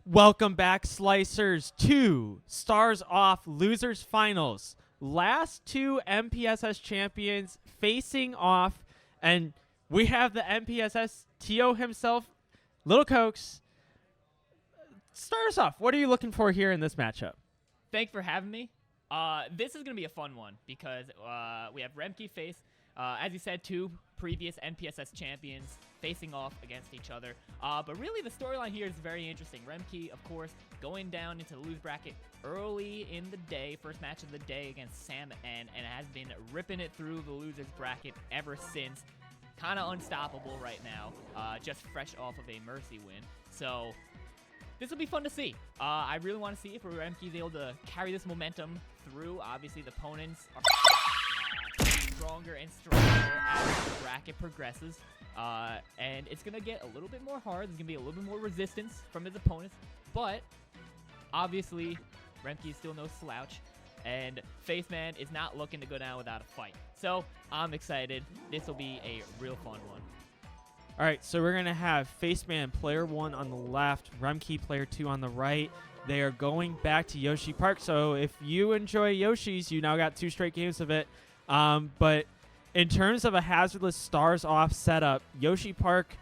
Welcome back, Slicers, to Stars Off Losers Finals. Last two MPSS champions facing off, and we have the MPSS TO himself, Little Cokes. Start us off. What are you looking for here in this matchup? Thanks for having me. This is going to be a fun one because we have Remkey face, as you said, two previous NPSS champions facing off against each other. But really, the storyline here is very interesting. Remkey, of course, going down into the lose bracket early in the day, first match of the day against Sam, and has been ripping it through the losers bracket ever since. Kind of unstoppable right now, just fresh off of a Mercy win. So this will be fun to see. I really want to see if Remkey is able to carry this momentum through. Obviously, the opponents are stronger and stronger as the bracket progresses. And it's going to get a little bit more hard. There's going to be a little bit more resistance from his opponents. But obviously, Remkey is still no slouch. And Faceman is not looking to go down without a fight. So I'm excited. This will be a real fun one. All right, so we're going to have Faceman player 1 on the left, Remkey player 2 on the right. They are going back to Yoshi Park. So if you enjoy Yoshi's, you now got 2 straight games of it. But in terms of a hazardless Stars Off setup, Yoshi Park,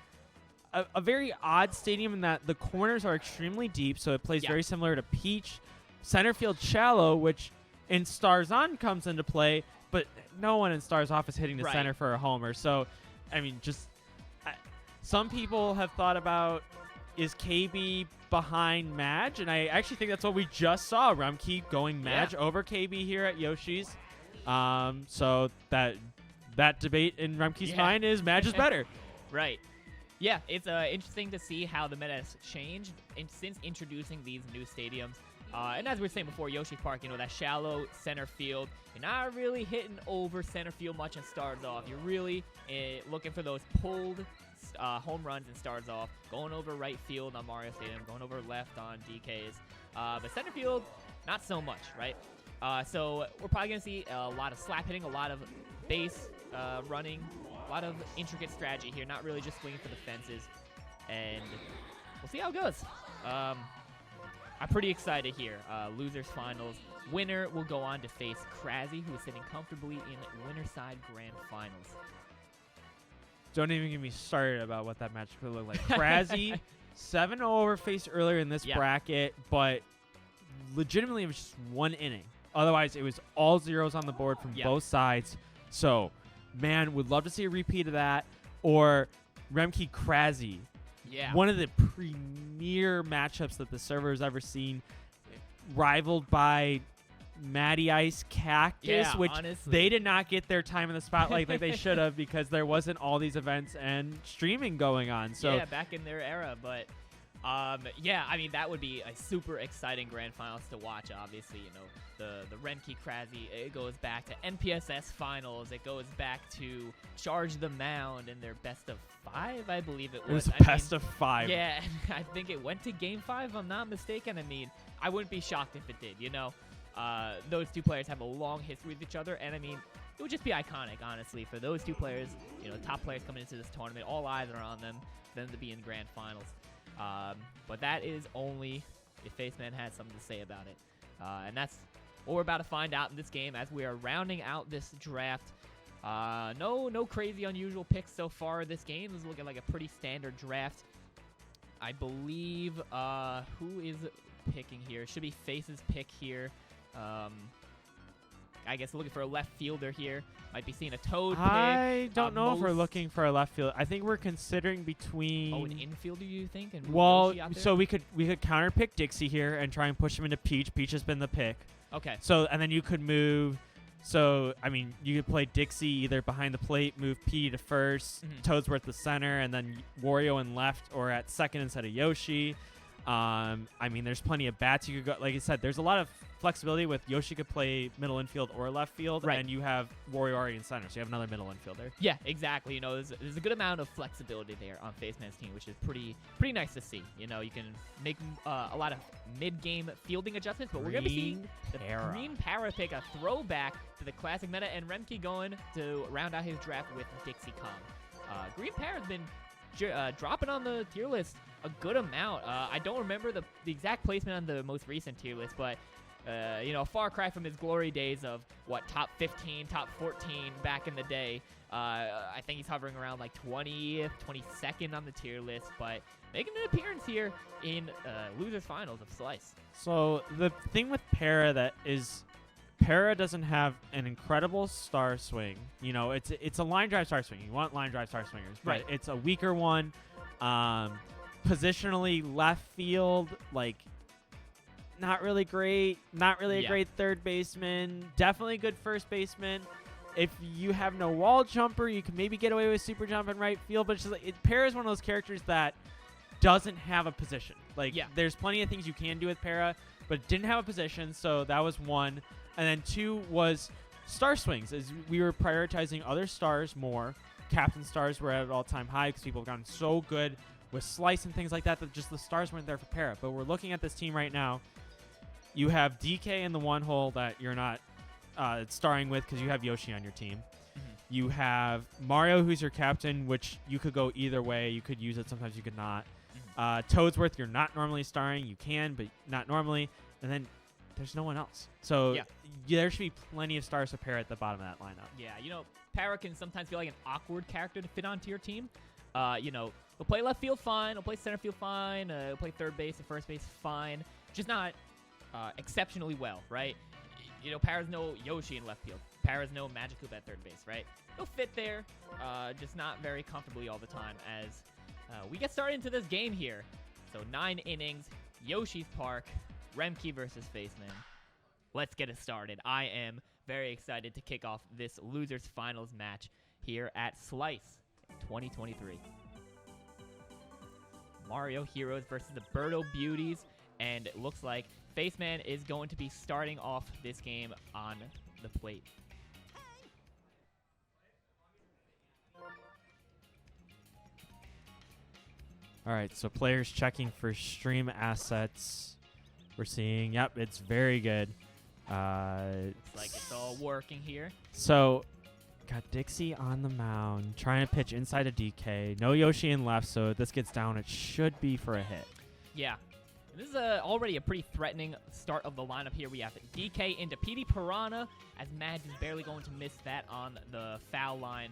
a very odd stadium in that the corners are extremely deep, so it plays very similar to Peach. Center field shallow, which in Stars On comes into play, but no one in Stars Off is hitting the center for a homer. So, I mean, just some people have thought about, is KB behind Madge? And I actually think that's what we just saw. Remkey going Madge over KB here at Yoshi's. So that debate in Remkey's mind is Madge is better. Right. Yeah, it's interesting to see how the meta has changed since introducing these new stadiums. And as we were saying before, Yoshi Park, that shallow center field, you're not really hitting over center field much in Stars Off. You're really looking for those pulled home runs and Stars Off, going over right field on Mario Stadium, going over left on DK's. But center field, not so much, right? So we're probably going to see a lot of slap hitting, a lot of base running, a lot of intricate strategy here, not really just swinging for the fences. And we'll see how it goes. I'm pretty excited here. Losers finals. Winner will go on to face Krasy, who is sitting comfortably in winner side grand finals. Don't even get me started about what that match could look like. Krasy, 7-0 over face earlier in this bracket, but legitimately it was just one inning. Otherwise, it was all zeros on the board from both sides. So, man, would love to see a repeat of that. Or Remkey Krasy. Yeah. One of the premier matchups that the server has ever seen. Rivaled by Matty Ice Cactus, which honestly, they did not get their time in the spotlight like they should have because there wasn't all these events and streaming going on. So yeah, back in their era, but yeah, I mean that would be a super exciting grand finals to watch. Obviously, the Remkey Krasy, it goes back to NPSS finals. It goes back to Charge the Mound in their best of 5, I believe it was. It was best of 5. Yeah, I think it went to game 5, if I'm not mistaken. I mean, I wouldn't be shocked if it did. Those two players have a long history with each other, and I mean, it would just be iconic, honestly, for those two players, top players coming into this tournament. All eyes are on them, for them to be in the grand finals. But that is only if Faceman has something to say about it. And that's what we're about to find out in this game as we are rounding out this draft. No crazy unusual picks so far. This game is looking like a pretty standard draft. I believe who is picking here? It should be Face's pick here. I guess looking for a left fielder here. Might be seeing a Toad pick. I don't know if we're looking for a left fielder. I think we're considering between... Oh, an infielder, you think? And well, so we could counter pick Dixie here and try and push him into Peach. Peach has been the pick. Okay. So, and then you could move... So, I mean, you could play Dixie either behind the plate, move P to first, Toadsworth the center, and then Wario in left or at second instead of Yoshi. I mean, there's plenty of bats you could go. Like I said, there's a lot of flexibility with Yoshi could play middle infield or left field, and you have Wario already in center, so you have another middle infielder. Yeah, exactly. There's a good amount of flexibility there on Faceman's team, which is pretty nice to see. You can make a lot of mid-game fielding adjustments, but we're going to be seeing the Green Para pick, a throwback to the classic meta, and Remkey going to round out his draft with Dixie Kong. Green Para has been dropping on the tier list a good amount. I don't remember the exact placement on the most recent tier list, but a far cry from his glory days of top 15, top 14 back in the day. I think he's hovering around like 20th, 22nd on the tier list, but making an appearance here in losers finals of Slice. So the thing with Para doesn't have an incredible star swing. It's a line drive star swing. You want line drive star swingers, but Right. it's a weaker one. Positionally left field, like not really great. Not really a great third baseman. Definitely good first baseman. If you have no wall jumper, you can maybe get away with super jump in right field. But it's just like, Para is one of those characters that doesn't have a position. There's plenty of things you can do with Para, but it didn't have a position. So that was one. And then two was star swings. As we were prioritizing other stars more. Captain stars were at an all-time high because people have gotten so good with Slice and things like that just the stars weren't there for Para. But we're looking at this team right now. You have DK in the one hole that you're not starring with because you have Yoshi on your team. Mm-hmm. You have Mario, who's your captain, which you could go either way. You could use it. Sometimes you could not. Mm-hmm. Toadsworth, you're not normally starring. You can, but not normally. And then there's no one else. So there should be plenty of stars to pair at the bottom of that lineup. Yeah, Para can sometimes feel like an awkward character to fit onto your team. He'll play left field fine. He'll play center field fine. He'll play third base and first base fine. Just not exceptionally well, right? Para's no Yoshi in left field. Para's no Magic Loop at third base, right? He'll fit there, just not very comfortably all the time as we get started into this game here. So 9 innings, Yoshi's Park, Remkey versus Faceman. Let's get it started. I am very excited to kick off this losers finals match here at Slice 2023. Mario Heroes versus the Birdo Beauties, and it looks like Faceman is going to be starting off this game on the plate. All right, so players checking for stream assets. We're seeing, yep, it's very good. Looks like it's all working here. So, got Dixie on the mound, trying to pitch inside of DK. No Yoshi in left, so if this gets down, it should be for a hit. Yeah. This is already a pretty threatening start of the lineup here. We have DK into PD Piranha, as Madge is barely going to miss that on the foul line.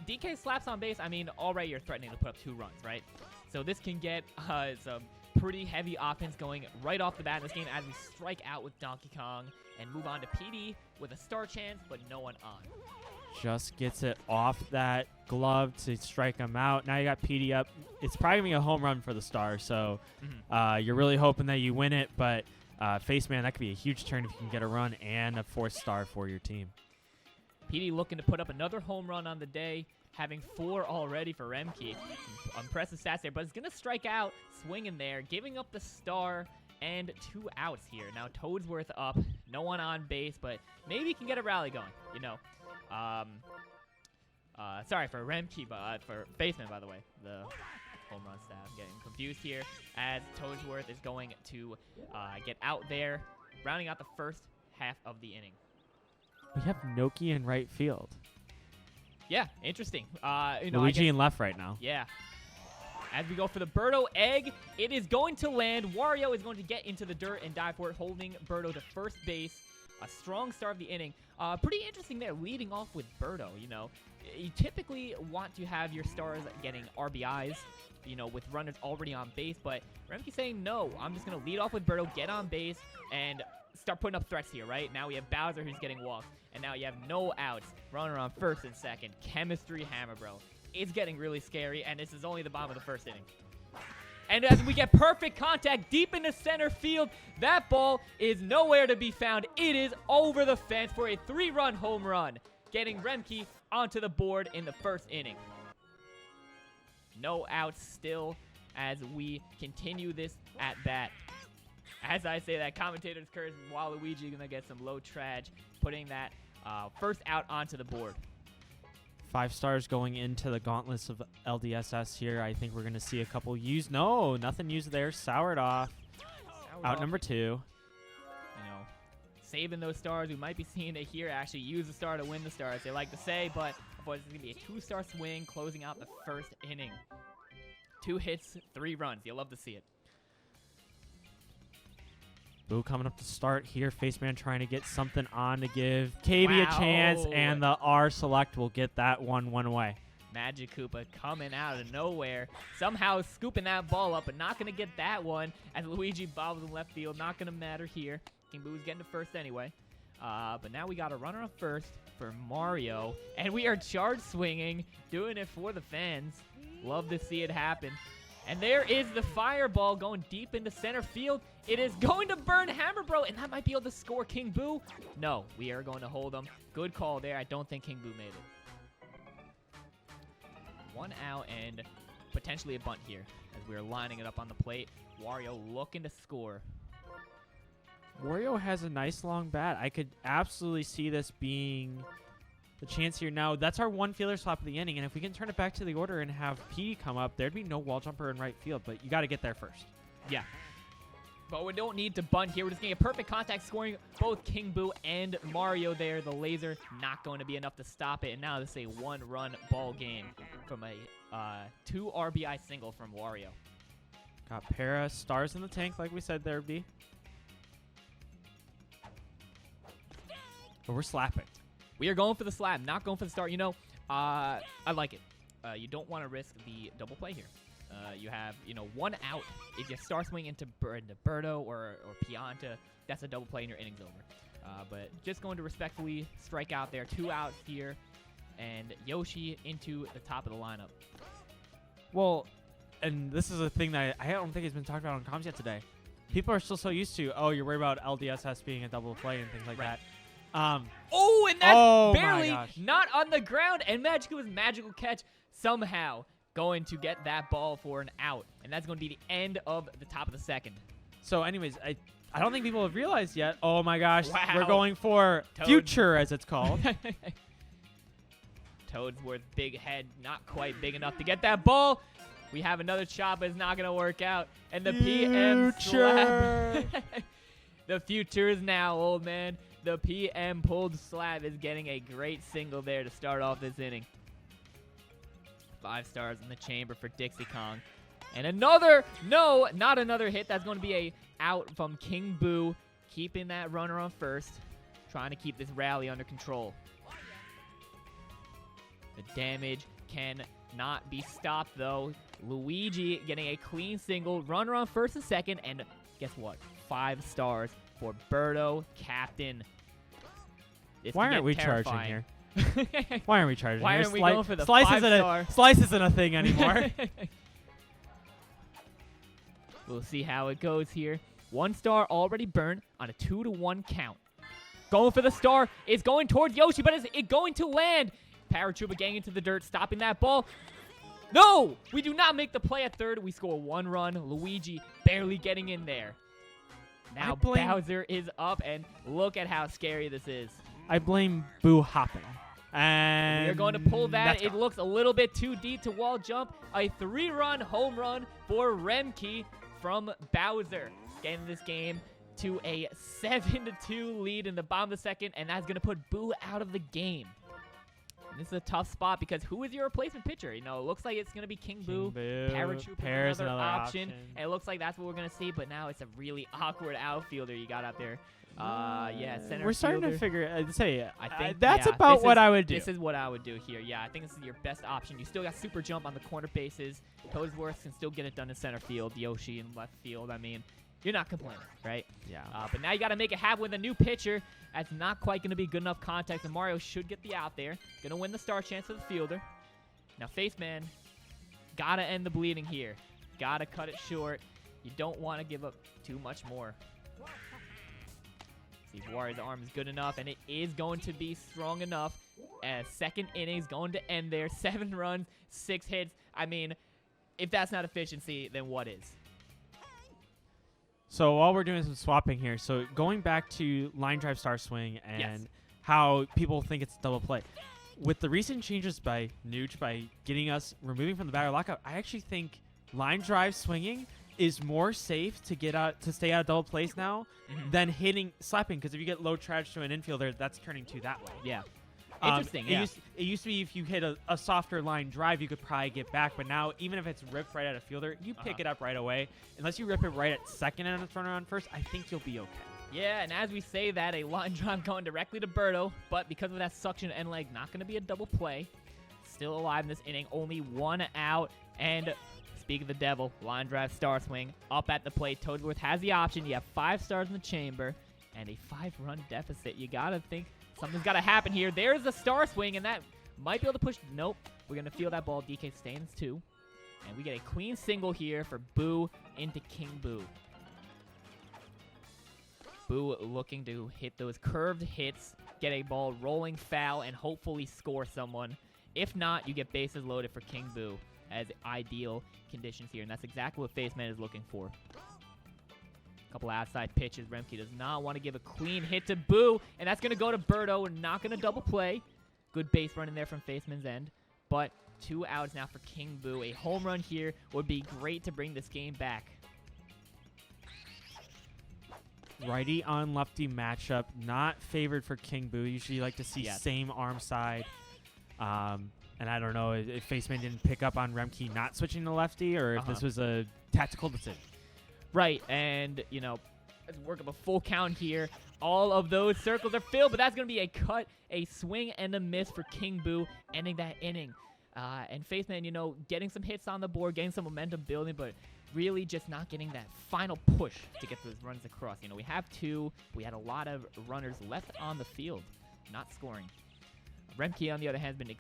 DK slaps on base. I mean, already you're threatening to put up 2 runs, right? So this can get some pretty heavy offense going right off the bat in this game as we strike out with Donkey Kong and move on to PD with a star chance, but no one on. Just gets it off that glove to strike him out. Now you got PD up. It's probably going to be a home run for the star, so you're really hoping that you win it, but Faceman, that could be a huge turn if you can get a run and a 4th star for your team. PD looking to put up another home run on the day, having 4 already for Remkey. Impressive stats there, but it's going to strike out, swinging there, giving up the star, and 2 outs here. Now Toadsworth up, no one on base, but maybe he can get a rally going, Sorry for Remkey, but for Faceman, by the way, the home run stat. I'm getting confused here as Toadsworth is going to get out there, rounding out the first half of the inning. We have Noki in right field. Yeah, interesting. Luigi in left right now. Yeah. As we go for the Birdo egg, it is going to land. Wario is going to get into the dirt and dive for it, holding Birdo to first base. A strong start of the inning. Pretty interesting there, leading off with Birdo. You typically want to have your stars getting RBIs, with runners already on base. But Remkey saying, no, I'm just going to lead off with Birdo, get on base, and start putting up threats here, right? Now we have Bowser who's getting walked, and now you have no outs. Runner on first and second. Chemistry hammer, bro. It's getting really scary, and this is only the bottom of the first inning. And as we get perfect contact deep into center field, that ball is nowhere to be found. It is over the fence for a 3-run home run, getting Remkey onto the board in the first inning. No outs still as we continue this at bat. As I say that, commentator's curse, Waluigi going to get some low traj, putting that first out onto the board. 5 stars going into the gauntlets of LDSS here. I think we're going to see a couple used. No, nothing used there. Soured off. Out number 2. Saving those stars. We might be seeing it here actually use the star to win the stars, they like to say, but for. This is going to be a 2-star swing closing out the first inning. 2 hits, 3 runs. You'll love to see it. Boo coming up to start here. Faceman trying to get something on to give KB a chance, and the R select will get that one away. Magic Koopa coming out of nowhere, somehow scooping that ball up, but not going to get that one as Luigi bobbles in left field. Not going to matter here. King Boo's getting to first anyway. But now we got a runner on first for Mario, and we are charge swinging, doing it for the fans. Love to see it happen. And there is the fireball going deep into center field. It is going to burn Hammer Bro, and that might be able to score King Boo. No, we are going to hold him. Good call there. I don't think King Boo made it. 1 out and potentially a bunt here as we're lining it up on the plate. Wario looking to score. Wario has a nice long bat. I could absolutely see this being the chance here. Now, that's our 1 fielder swap of the inning, and if we can turn it back to the order and have P come up, there'd be no wall jumper in right field, but you got to get there first. Yeah. But we don't need to bunt here. We're just getting a perfect contact, scoring both King Boo and Mario there. The laser not going to be enough to stop it. And now this is a 1-run ball game from a 2 RBI single from Wario. Got Para, stars in the tank like we said there would be. But we're slapping. We are going for the slab, not going for the start. You know, I like it. You don't want to risk the double play here. You have, 1 out. If you start swinging into Birdo or Pianta, that's a double play and your inning's over. But just going to respectfully strike out there. 2 outs here. And Yoshi into the top of the lineup. Well, and this is a thing that I don't think has been talked about on comms yet today. People are still so used to, you're worried about LDSS being a double play and things like that. And that's barely not on the ground. And Magic was magical catch somehow going to get that ball for an out. And that's going to be the end of the top of the second. So anyways, I don't think people have realized yet. Oh my gosh, wow. We're going for future as it's called. Toadsworth big head, not quite big enough to get that ball. We have another chop, but it's not going to work out. And the PM slab. The future is now, old man. The PM pulled slab is getting a great single there to start off this inning. 5 stars in the chamber for Dixie Kong. And another, no, not another hit. That's going to be a out from King Boo, keeping that runner on first, trying to keep this rally under control. The damage cannot be stopped, though. Luigi getting a clean single, runner on first and second, and guess what? 5 stars for Birdo, captain. Why aren't we charging here? Why aren't we charging? Why aren't we going for the 5-star? Slice isn't a thing anymore. We'll see how it goes here. 1 star already burned on a 2-1 count. Going for the star. It's going towards Yoshi, but is it going to land? Paratroopa getting into the dirt, stopping that ball. No! We do not make the play at third. We score 1 run. Luigi barely getting in there. Now Bowser is up, and look at how scary this is. I blame Boo hopping. And we are going to pull that. It looks a little bit too deep to wall jump. A 3-run home run for Remkey from Bowser. Getting this game to a 7-2 lead in the bottom of the second, and that's going to put Boo out of the game. And this is a tough spot because who is your replacement pitcher? It looks like it's going to be King Boo. Paratroopa is another option. And it looks like that's what we're going to see, but now it's a really awkward outfielder you got out there. Center We're starting fielder. to figure. I think that's about what I would do. This is what I would do here. Yeah, I think this is your best option. You still got super jump on the corner bases. Toadsworth can still get it done in center field. Yoshi in left field. I mean, you're not complaining, right? Yeah. But now you got to make it happen with a new pitcher. That's not quite going to be good enough contact. And Mario should get the out there. Going to win the star chance for the fielder. Now, Faceman, got to end the bleeding here. Got to cut it short. You don't want to give up too much more. See if Warrior's arm is good enough, and it is going to be strong enough. Second inning's going to end there. 7 runs, 6 hits. I mean, if that's not efficiency, then what is? So while we're doing some swapping here, so going back to line drive star swing and how people think it's double play. With the recent changes by Nooch, by getting us removing from the batter lockout, I actually think line drive swinging is more safe to get out to stay out of double plays now than slapping, because if you get low charge to an infielder, that's turning 2 that way. Yeah. Interesting, yeah. It used to be if you hit a softer line drive, you could probably get back. But now, even if it's ripped right at a fielder, you pick it up right away. Unless you rip it right at second and it's runner on first, I think you'll be okay. Yeah, and as we say that, a line drive going directly to Birdo, but because of that suction end leg, not going to be a double play. Still alive in this inning, only 1 out, and speak of the devil, line drive star swing up at the plate. Toadsworth has the option. You have 5 stars in the chamber and a 5-run deficit. You got to think something's got to happen here. There's the star swing, and that might be able to push. Nope, we're going to feel that ball. DK stands 2, and we get a clean single here for Boo into King Boo. Boo looking to hit those curved hits, get a ball rolling foul, and hopefully score someone. If not, you get bases loaded for King Boo as ideal conditions here, and that's exactly what Faceman is looking for. A couple outside pitches. Remkey does not want to give a clean hit to Boo, and that's going to go to Birdo, and not going to double play. Good base run in there from Faceman's end, but 2 outs now for King Boo. A home run here would be great to bring this game back. Righty on lefty matchup, not favored for King Boo. Usually you like to see same arm side. And I don't know if Faceman didn't pick up on Remkey not switching to lefty, or if this was a tactical decision. Right, and, you know, let's work up a full count here. All of those circles are filled, but that's going to be a cut, a swing, and a miss for King Boo, ending that inning. And Faceman, you know, getting some hits on the board, getting some momentum building, but really just not getting that final push to get those runs across. You know, we have 2. We had a lot of runners left on the field, not scoring. Remkey, on the other hand, has been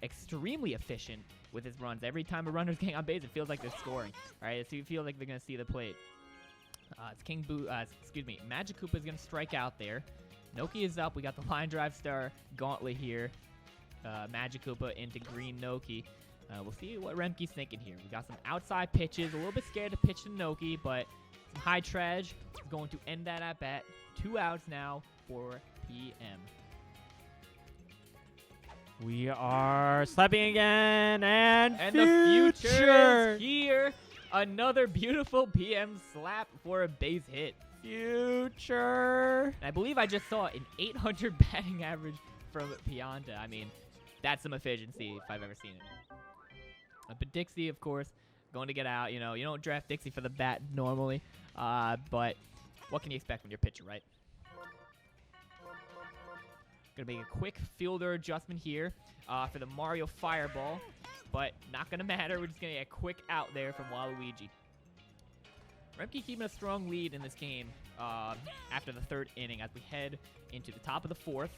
extremely efficient with his runs. Every time a runner's getting on base, it feels like they're scoring. All right, so you feel like they're going to see the plate. It's King Boo, Magic Koopa is going to strike out there. Noki is up. We got the line drive star gauntlet here. Magic Koopa into green Noki. We'll see what Remkey's thinking here. We got some outside pitches. A little bit scared to pitch to Noki, but some high trash is going to end that at bat. 2 outs now for PM. We are slapping again, and the future is here. Another beautiful PM slap for a base hit. Future. And I believe I just saw an 800 batting average from Pianta. I mean, that's some efficiency if I've ever seen it. But Dixie, of course, going to get out. You know, you don't draft Dixie for the bat normally, but what can you expect from your pitcher, right? Going to make a quick fielder adjustment here for the Mario Fireball, but not going to matter. We're just going to get a quick out there from Waluigi. Remkey keeping a strong lead in this game after the 3rd inning as we head into the top of the 4th.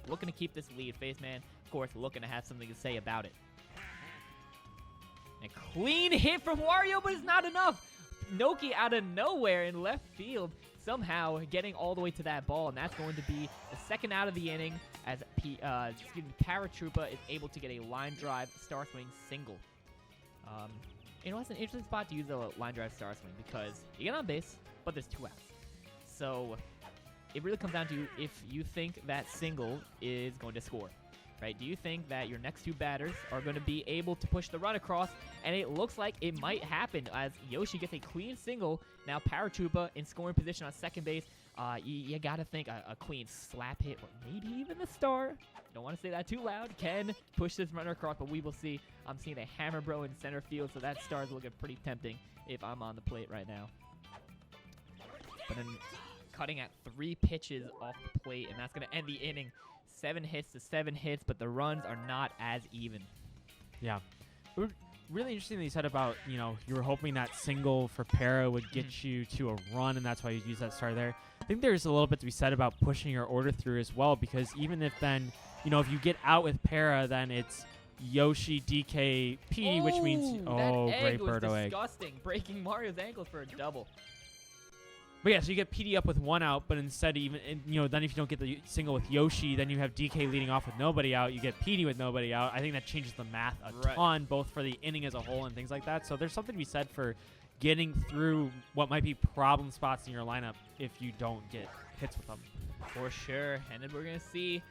Looking to keep this lead. Faceman, of course, looking to have something to say about it. A clean hit from Wario, but it's not enough. Noki out of nowhere in left field, somehow getting all the way to that ball, and that's going to be the 2nd out of the inning as Paratroopa is able to get a line drive star swing single. You know, it's an interesting spot to use a line drive star swing because you get on base, but there's 2 outs. So it really comes down to if you think that single is going to score. Right? Do you think that your next 2 batters are going to be able to push the run across? And it looks like it might happen as Yoshi gets a clean single. Now Paratroopa in scoring position on second base. You got to think a clean slap hit or maybe even the star. Don't want to say that too loud. Can push this runner across, but we will see. I'm seeing a hammer bro in center field, so that star is looking pretty tempting if I'm on the plate right now. But then cutting at 3 pitches off the plate, and that's going to end the inning. 7 hits to 7 hits, but the runs are not as even. Yeah. Really interesting that you said about, you know, you were hoping that single for Para would get you to a run, and that's why you use that star there. I think there's a little bit to be said about pushing your order through as well, because even if then, you know, if you get out with Para, then it's Yoshi, DK, P, which means, great Birdo egg. Disgusting, breaking Mario's ankles for a double. But yeah, so you get PD up with 1 out, but instead then if you don't get the single with Yoshi, then you have DK leading off with nobody out. You get PD with nobody out. I think that changes the math a ton, both for the inning as a whole and things like that. So there's something to be said for getting through what might be problem spots in your lineup if you don't get hits with them. For sure. And then we're going to see,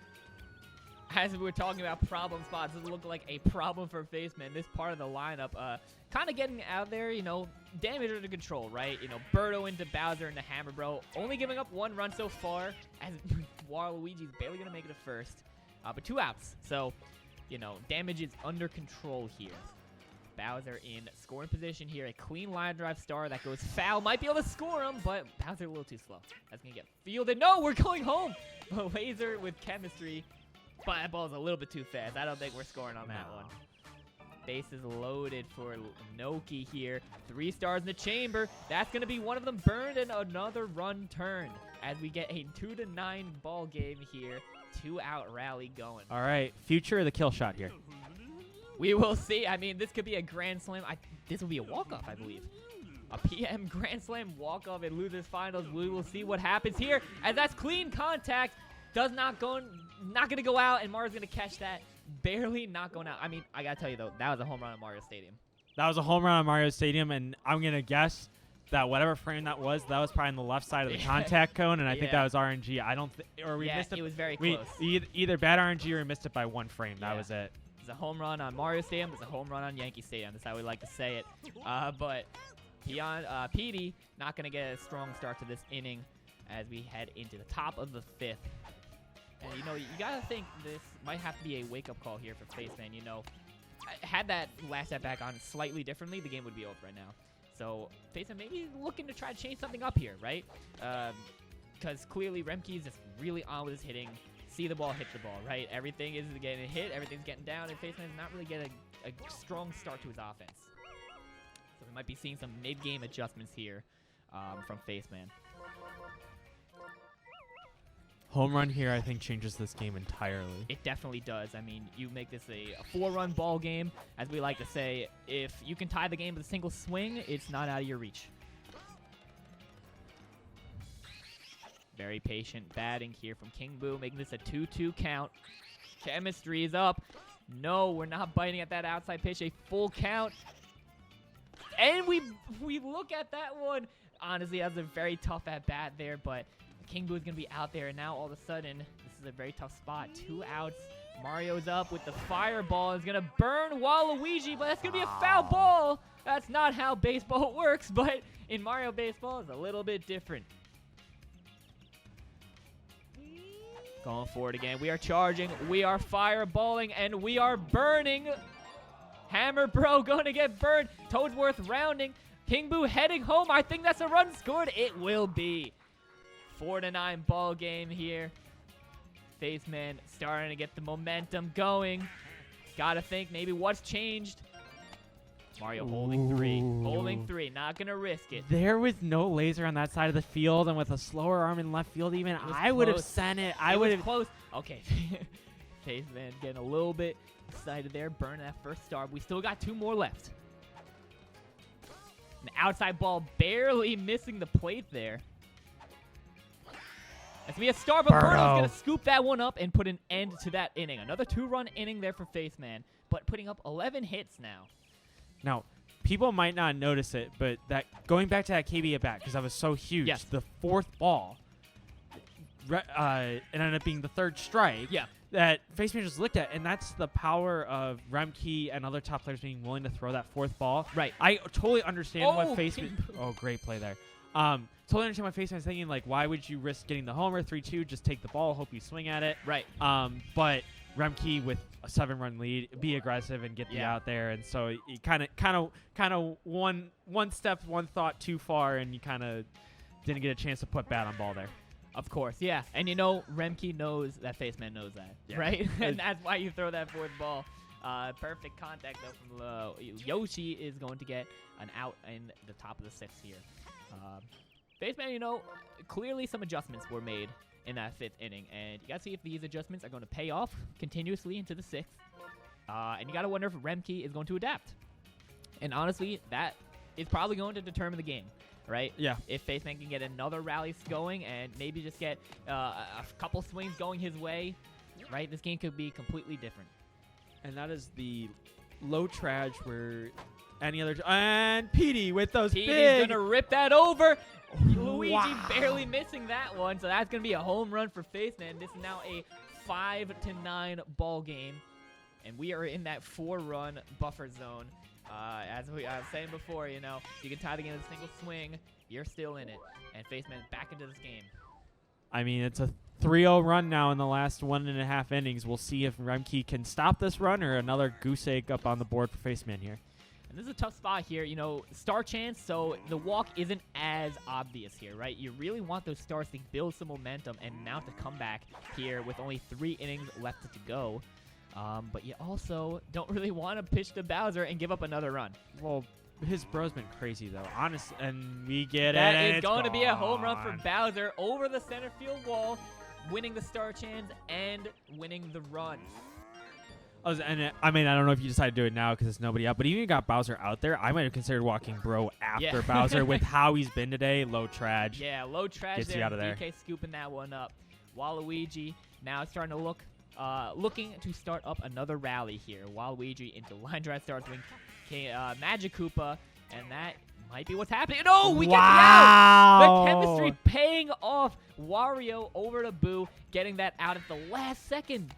as we were talking about problem spots, this look like a problem for Faceman. This part of the lineup, kind of getting out there, you know, damage under control, right? You know, Birdo into Bowser into Hammer Bro. Only giving up 1 run so far, as Waluigi's barely going to make it to first. but 2 outs. So, you know, damage is under control here. Bowser in scoring position here. A clean line drive star that goes foul. Might be able to score him, but Bowser a little too slow. That's going to get fielded. No, we're going home. But Laser with chemistry. But that ball's a little bit too fast. I don't think we're scoring on that one. Base is loaded for Noki here. 3 stars in the chamber. That's going to be one of them burned and another run turned as we get a 2-9 ball game here. 2-out rally going. All right, future of the kill shot here. We will see. I mean, this could be a grand slam. This will be a walk-off, I believe. A PM grand slam walk-off in losers finals. We will see what happens here as that's clean contact. Not going to go out, and Mario's going to catch that. Barely not going out. I mean, I got to tell you, though, that was a home run at Mario Stadium. That was a home run on Mario Stadium, and I'm going to guess that whatever frame that was probably on the left side of the contact cone, and I think that was RNG. I don't or we missed it. It was very close. Either bad RNG or we missed it by 1 frame. That was it. It's a home run on Mario Stadium. It's a home run on Yankee Stadium. That's how we like to say it. But PD not going to get a strong start to this inning as we head into the top of the 5th. And, you know, you got to think this might have to be a wake-up call here for Faceman. You know, had that last at-bat gone slightly differently, the game would be over right now. So, Faceman maybe looking to try to change something up here, right? Because clearly Remkey is just really on with his hitting. See the ball, hit the ball, right? Everything is getting hit, everything's getting down, and Faceman's not really getting a strong start to his offense. So we might be seeing some mid-game adjustments here from Faceman. Home run here, I think, changes this game entirely. It definitely does. I mean, you make this a 4-run ball game. As we like to say, if you can tie the game with a single swing, it's not out of your reach. Very patient batting here from King Boo, making this a 2-2 count. Chemistry is up. No, we're not biting at that outside pitch. A full count. And we look at that one. Honestly, that was a very tough at-bat there, but King Boo is going to be out there, and now all of a sudden, this is a very tough spot. 2 outs. Mario's up with the fireball. Is going to burn Waluigi, but that's going to be a foul ball. That's not how baseball works, but in Mario Baseball, it's a little bit different. Going forward again. We are charging. We are fireballing, and we are burning. Hammer Bro going to get burned. Toadsworth rounding. King Boo heading home. I think that's a run scored. It will be. 4-9 ball game here. Faceman starting to get the momentum going. Gotta think maybe what's changed. Mario holding 3. Holding 3. Not gonna risk it. There was no laser on that side of the field, and with a slower arm in left field even, I would have sent it. I would have close. Okay. Faceman getting a little bit excited there. Burning that first star. We still got 2 more left. An outside ball barely missing the plate there. That's going to be a star, but Birdo's going to scoop that one up and put an end to that inning. Another 2-run inning there for Faceman, but putting up 11 hits now. Now, people might not notice it, but that going back to that KB at bat, because that was so huge, the 4th ball, it ended up being the 3rd strike that Faceman just looked at, and that's the power of Remkey and other top players being willing to throw that 4th ball. Right. I totally understand what Faceman... Oh, great play there. Totally understand what Faceman's thinking. Like, why would you risk getting the homer? 3-2, just take the ball, hope you swing at it. Right. But Remkey with a 7-run lead, be aggressive and get the out there. And so you kind of one step, one thought too far, and you kind of didn't get a chance to put bat on ball there. Of course, yeah. And you know, Remkey knows that Faceman knows that, right? And that's why you throw that 4th ball. Perfect contact though from Yoshi is going to get an out in the top of the 6th here. Faceman, you know, clearly some adjustments were made in that 5th inning, and you got to see if these adjustments are going to pay off continuously into the 6th. And you got to wonder if Remkey is going to adapt. And honestly, that is probably going to determine the game, right? Yeah. If Faceman can get another rally going and maybe just get a couple swings going his way, right, this game could be completely different. And that is the low traj where any other... And PD with those big... PD's going to rip that over. Luigi barely missing that one, so that's going to be a home run for Faceman. This is now a 5-9 ball game, and we are in that 4-run buffer zone. As I was saying before, you know, you can tie the game with a single swing, you're still in it, and Faceman back into this game. I mean, it's a 3-0 run now in the last 1.5 innings. We'll see if Remkey can stop this run or another goose egg up on the board for Faceman here. And this is a tough spot here, you know, star chance, so the walk isn't as obvious here, right? You really want those stars to build some momentum and mount a comeback here with only 3 innings left to go. But you also don't really want to pitch to Bowser and give up another run. Well, his bro's been crazy, though. Honest, and we get That it. is It's going to be a home run gone. for Bowser over the center field wall, winning the star chance and winning the run. I don't know if you decide to do it now because there's nobody out, but even if you got Bowser out there, I might have considered walking Bro after Bowser with how he's been today. Low trage. Yeah, low trash Gets there. you out of there. DK scooping that one up. Waluigi now starting to looking to start up another rally here. Waluigi into line drive starts doing Magic Koopa, and that might be what's happening. No, we get the out. The chemistry paying off. Wario over to Boo, getting that out at the last second.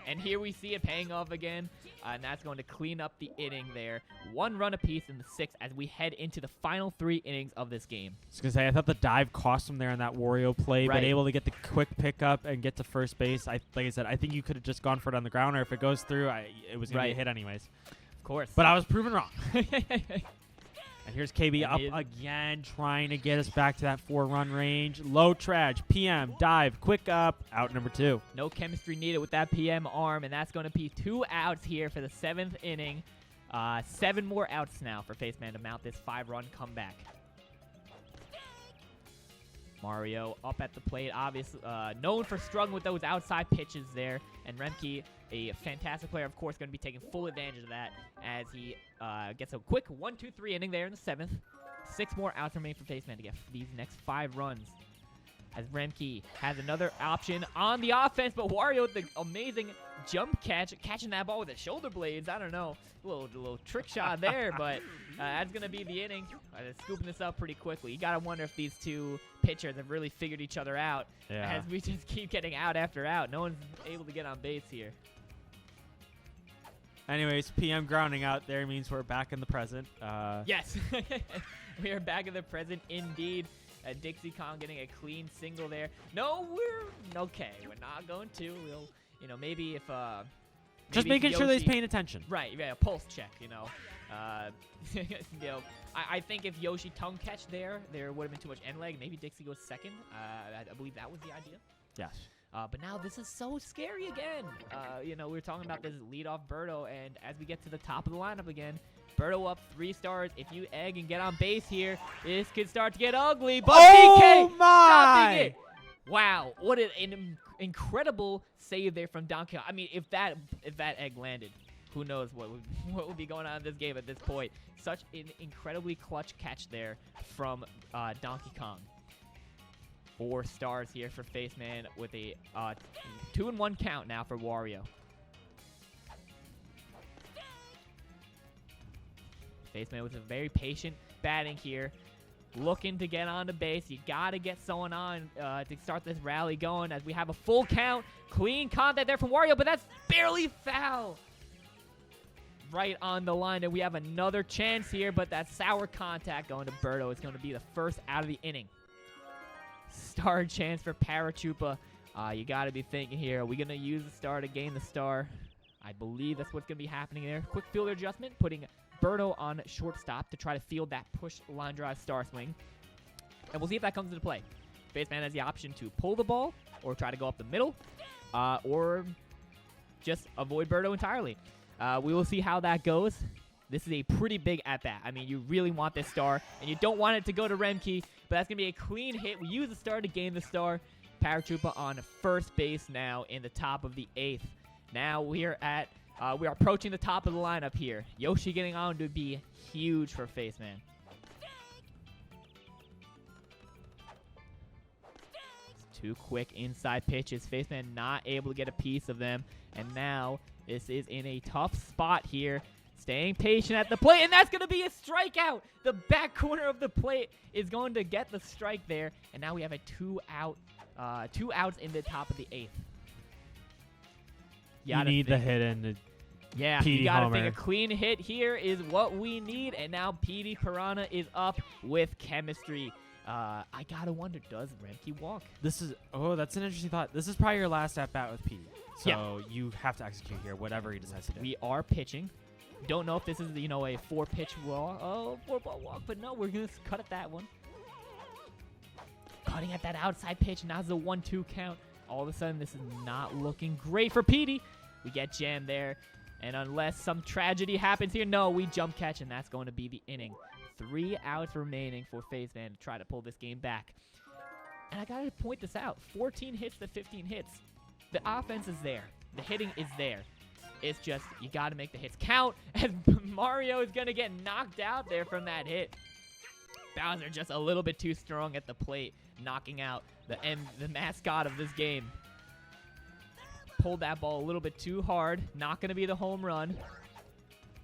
And here we see it paying off again, and that's going to clean up the inning there. 1 run apiece in the 6th as we head into the final 3 innings of this game. I was going to say, I thought the dive cost him there on that Wario play, Right. but able to get the quick pickup and get to first base. Like I said, I think you could have just gone for it on the ground, or if it goes through, it was going to be a hit anyways. Of course. But I was proven wrong. And here's KB And up again, trying to get us back to that 4-run range. Low trage, PM, dive, quick up, out number 2. No chemistry needed with that PM arm, and that's going to be 2 outs here for the 7th inning. 7 more outs now for Faceman to mount this 5-run comeback. Mario up at the plate, obviously known for struggling with those outside pitches there. And Remkey, a fantastic player, of course, going to be taking full advantage of that as he gets a quick 1-2-3 inning there in the 7th. 6 more outs remain for Faceman to get these next 5 runs. As Remkey has another option on the offense, but Wario with the amazing jump catch, catching that ball with his shoulder blades. I don't know, a little trick shot there, but that's going to be the inning. Scooping this up pretty quickly. You got to wonder if these 2 pitchers have really figured each other out as we just keep getting out after out. No one's able to get on base here. Anyways, PM grounding out there means we're back in the present. Yes, we are back in the present indeed. Dixie Kong getting a clean single there. No, we're okay. We're not going to. We'll, maybe if just making sure that he's paying attention. Right, yeah, pulse check. I think if Yoshi tongue catch there would have been too much end leg. Maybe Dixie goes second. I believe that was the idea. Yes. But now this is so scary again. We were talking about this leadoff Birdo, and as we get to the top of the lineup again, Birdo up 3 stars. If you egg and get on base here, this could start to get ugly. But DK stopping it. Wow, what an incredible save there from Donkey Kong. I mean, if that egg landed, who knows what would be going on in this game at this point. Such an incredibly clutch catch there from Donkey Kong. 4 stars here for Faceman with a 2-1 count now for Wario. Faceman was a very patient batting here, looking to get on the base. You got to get someone on to start this rally going as we have a full count. Clean contact there from Wario, but that's barely foul. Right on the line, and we have another chance here, but that sour contact going to Birdo is going to be the first out of the inning. Star chance for Parachupa. You got to be thinking here, are we going to use the star to gain the star? I believe that's what's going to be happening there. Quick fielder adjustment, putting Birdo on shortstop to try to field that push line drive star swing. And we'll see if that comes into play. Faceman has the option to pull the ball or try to go up the middle or just avoid Birdo entirely. We will see how that goes. This is a pretty big at-bat. I mean, you really want this star, and you don't want it to go to Remkey, but that's going to be a clean hit. We use the star to gain the star. Paratroopa on first base now in the top of the 8th. Now we are approaching the top of the lineup here. Yoshi getting on to be huge for Faceman. Two quick inside pitches. Faceman not able to get a piece of them. And now this is in a tough spot here. Staying patient at the plate, and that's going to be a strikeout. The back corner of the plate is going to get the strike there. And now we have a 2 outs in the top of the 8th. You need the hit and the yeah, PD you gotta homer. think a clean hit here is what we need, and now PD Piranha is up with chemistry. I gotta wonder, does Remkey walk? That's an interesting thought. This is probably your last at bat with Petey. So you have to execute here, whatever he decides to do. We are pitching. Don't know if this is, a 4-pitch walk. Oh, 4-ball walk, but no, we're going to cut at that one. Cutting at that outside pitch. Now's the 1-2 count. All of a sudden, this is not looking great for Petey. We get jammed there. And unless some tragedy happens here, no, we jump catch, and that's going to be the inning. 3 outs remaining for Faceman to try to pull this game back. And I got to point this out. 14 hits to 15 hits. The offense is there. The hitting is there. It's just, you got to make the hits count, as Mario is going to get knocked out there from that hit. Bowser just a little bit too strong at the plate, knocking out the mascot of this game. Pulled that ball a little bit too hard. Not going to be the home run.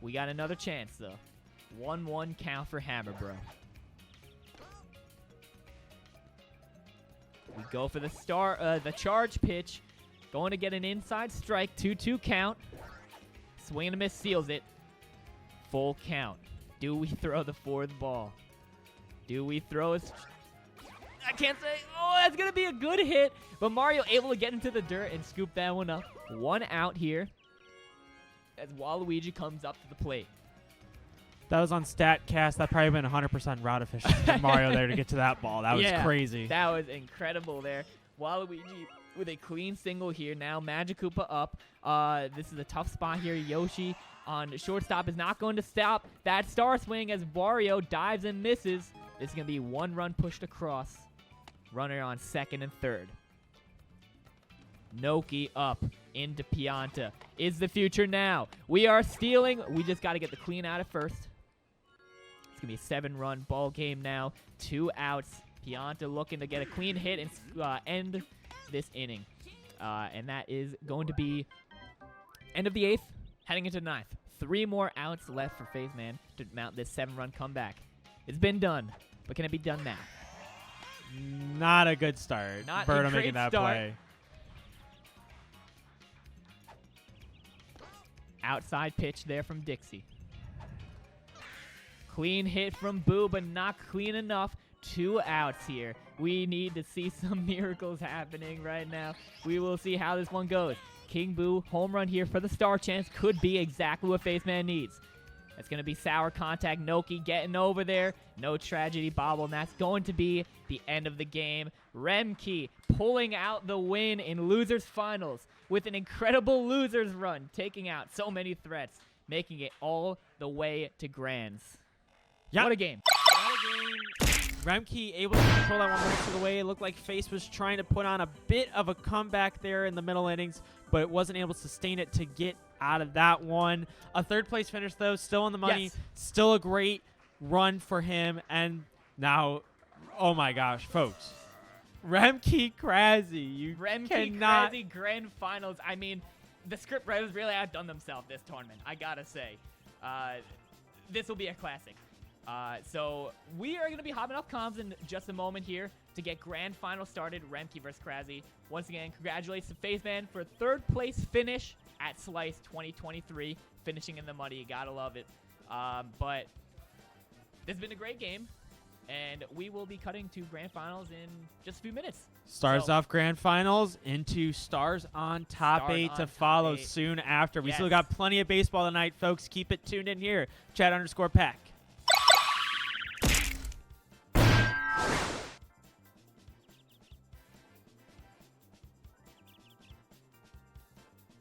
We got another chance, though. 1-1 count for Hammer Bro. We go for the charge pitch. Going to get an inside strike. 2-2 count. Swing and a miss seals it. Full count. Do we throw the 4th ball? Do we throw a... I can't say. Oh, that's going to be a good hit. But Mario able to get into the dirt and scoop that one up. 1 out here as Waluigi comes up to the plate. That was on StatCast. That probably been 100% route efficiency for Mario there to get to that ball. That was crazy. That was incredible there. Waluigi with a clean single here. Now Magikoopa up. This is a tough spot here. Yoshi on shortstop is not going to stop that star swing as Wario dives and misses. It's going to be 1 run pushed across. Runner on 2nd and 3rd. Noki up into Pianta. Is the future now. We are stealing. We just got to get the clean out at first. It's going to be a 7-run ball game now. 2 outs. Pianta looking to get a clean hit and end this inning. And that is going to be end of the 8th, heading into 9th. 3 more outs left for Faceman to mount this 7-run comeback. It's been done, but can it be done now? Not a good start. Not Berto a great making that start. play. Outside pitch there from Dixie. Clean hit from Boo, but not clean enough. 2 outs here. We need to see some miracles happening right now. We will see how this one goes. King Boo, home run here for the star chance. Could be exactly what Faceman needs. It's going to be sour contact. Noki getting over there. No tragedy bobble, and that's going to be the end of the game. Remkey pulling out the win in Losers Finals with an incredible Losers run, taking out so many threats, making it all the way to Grands. Yep. What a game. Remkey able to control that one most of the way. It looked like Face was trying to put on a bit of a comeback there in the middle innings, but wasn't able to sustain it to get out of that one. A 3rd place finish, though, still on the money. Yes. Still a great run for him. And now, oh my gosh, folks. Remkey Krasny. You Remkey cannot... Krasny Grand Finals. I mean, the script writers really outdone themselves this tournament, I gotta say. This will be a classic. So we are going to be hopping off comms in just a moment here to get Grand Final started. Remkey versus Krasny. Once again, congratulations to Faceman for 3rd place finish at Slice 2023. Finishing in the money. You got to love it. But this has been a great game. And we will be cutting to Grand Finals in just a few minutes. Stars off Grand Finals into Stars on Top 8 to follow soon after. We still got plenty of baseball tonight, folks. Keep it tuned in here. Chat_Pack.